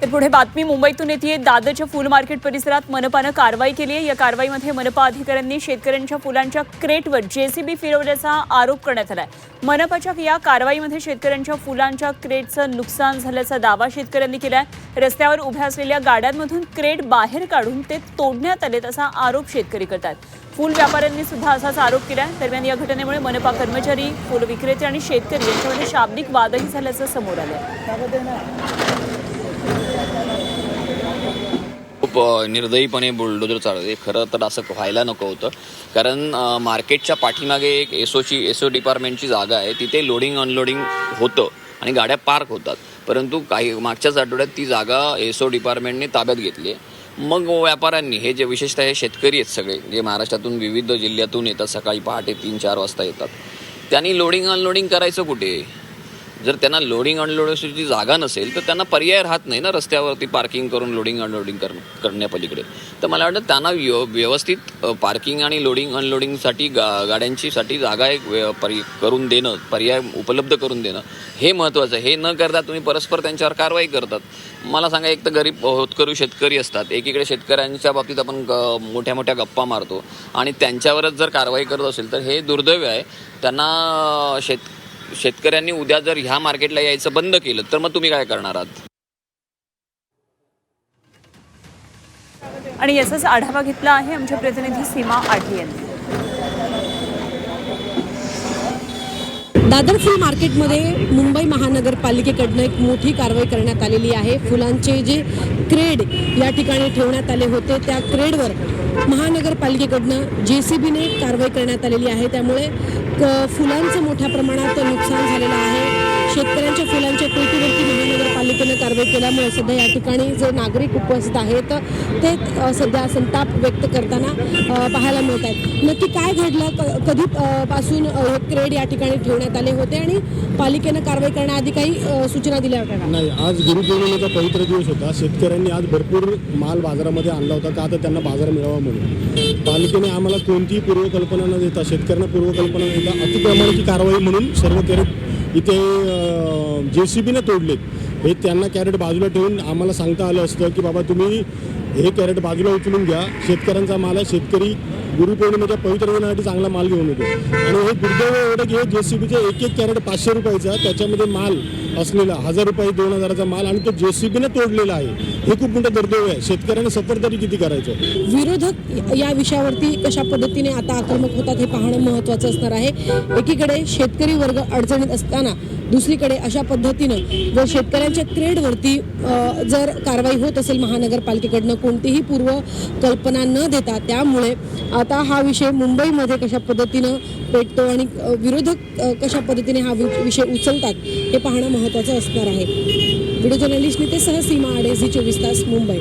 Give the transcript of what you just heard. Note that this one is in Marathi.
तर पुढे बातमी मुंबईतून येते। दादरच्या फूल मार्केट परिसरात मनपानं कारवाई केली आहे। या कारवाईमध्ये मनपा अधिकाऱ्यांनी शेतकऱ्यांच्या फुलांच्या क्रेटवर जेसीबी फिरवल्याचा आरोप करण्यात आलाय। मनपाच्या या कारवाईमध्ये शेतकऱ्यांच्या फुलांच्या क्रेटचं नुकसान झाल्याचा दावा शेतकऱ्यांनी केलाय। रस्त्यावर उभ्या असलेल्या गाड्यांमधून क्रेट बाहेर काढून ते तोडण्यात आलेत असा आरोप शेतकरी करतात। फूल व्यापाऱ्यांनी सुद्धा असाच आरोप केलाय। दरम्यान या घटनेमुळे मनपा कर्मचारी, फूल विक्रेते आणि शेतकरी यांच्यामध्ये शाब्दिक वादही झाल्याचं समोर आलंय। खूप निर्दयीपणे बुलडोजर चालवते। खरं तर असं व्हायला नको होतं, कारण मार्केटच्या पाठीमागे एक एसओ डिपार्टमेंटची जागा आहे। तिथे लोडिंग अनलोडिंग होतं आणि गाड्या पार्क होतात, परंतु काही मागच्याच आठवड्यात ती जागा एसओ डिपार्टमेंटने ताब्यात घेतली आहे। मग व्यापाऱ्यांनी, हे जे विशेषतः हे शेतकरी आहेत सगळे, जे महाराष्ट्रातून विविध जिल्ह्यातून येतात, सकाळी पहाटे 3-4 वाजता येतात, त्यांनी लोडिंग अनलोडिंग करायचं कुठे? जर त्यांना लोडिंग अनलोडिंगची जागा नसेल तर त्यांना पर्याय राहत नाही ना रस्त्यावरती पार्किंग करून लोडिंग अनलोडिंग करण्यापलीकडे। तर मला वाटतं त्यांना व्यवस्थित पार्किंग आणि लोडिंग अनलोडिंगसाठी गाड्यांचीसाठी जागा एक करून देणं, पर्याय उपलब्ध करून देणं हे महत्त्वाचं आहे। हे न करता तुम्ही परस्पर त्यांच्यावर कारवाई करतात। मला सांगा, एक तर गरीब होतकरू शेतकरी असतात, एकीकडे शेतकऱ्यांच्या बाबतीत आपण मोठ्या मोठ्या गप्पा मारतो आणि त्यांच्यावरच जर कारवाई करत असेल तर हे दुर्दैव आहे। त्यांना शेतकऱ्यांनी उद्या जर ह्या मार्केटला यायचं बंद केलं तर मग तुम्ही काय करणार आहात? आणि याचाच आढावा घेतला आहे आमच्या प्रतिनिधी सीमा आठी यांनी। दादर फूल मार्केटमध्ये मुंबई महानगरपालिकेकडनं एक मोठी कारवाई करण्यात आलेली आहे। फुलांचे जे क्रेड या ठिकाणी ठेवण्यात आले होते, त्या क्रेडवर महानगरपालिकेकडनं जेसीबीने कारवाई करण्यात आलेली आहे। त्यामुळे फुलांचं मोठ्या प्रमाणात नुकसान झालेलं आहे। शेतकऱ्यांच्या फुलांच्या पेटीवरती महानगरपालिकेनं कारवाई केल्यामुळे सध्या या ठिकाणी जे नागरिक उपस्थित आहेत ते सध्या संताप व्यक्त करताना पाहायला मिळत आहेत। नक्की काय घडलं, कधी पासून हे क्रेड या ठिकाणी ठेवण्यात आले होते आणि पालिकेनं कारवाई करण्याआधी काही सूचना दिल्या होत्या का? नाही, आज गुरुपौर्णिमेचा पवित्र दिवस होता। शेतकऱ्यांनी आज भरपूर माल बाजारामध्ये आणला होता, का तर त्यांना बाजार मिळावा म्हणून। पालिकेने आम्हाला कोणतीही पूर्वकल्पना न देता, शेतकऱ्यांना पूर्वकल्पना न देता अतिक्रमणाची कारवाई म्हणून सर्व कॅरेट इथे जेसीबीने तोडलेत। हे त्यांना कॅरेट बाजूला ठेवून आम्हाला सांगता आलं असतं की बाबा तुम्ही हे कॅरेट बाजूला उचलून घ्या, शेतकऱ्यांचा माल आहे, शेतकरी गुरुपौर्णिमेच्या पवित्र दिनासाठी चांगला माल घेऊन येतो। आणि हे दुर्दैव एवढं की हे जेसीबीचे एक कॅरेट 500 रुपयाचा, त्याच्यामध्ये माल असलेला 1000 रुपये 2000चा माल आणि तो जेसीबीने तोडलेला आहे। हे खूप मोठं दुर्दैव आहे। शेतकऱ्यांनी सफर तरी किती करायचं? विरोधक या विषयावरती कशा पद्धतीने आता आक्रमक होतात हे पाहणं महत्त्वाचं असणार आहे। एकीकडे शेतकरी वर्ग अडचणीत असताना दुसरीकडे अशा पद्धतीनं जर शेतकऱ्यांच्या क्रेडवरती जर कारवाई होत असेल महानगरपालिकेकडनं कोणतीही पूर्व कल्पना न देता, त्यामुळे आता हा विषय मुंबईमध्ये कशा पद्धतीनं पेटतो आणि विरोधक कशा पद्धतीने हा विषय उचलतात हे पाहणं महत्त्वाचं असणार आहे। व्हिडिओ जर्नलिस्ट नितेश सह सीमा आडे, झी 24 तास, मुंबई।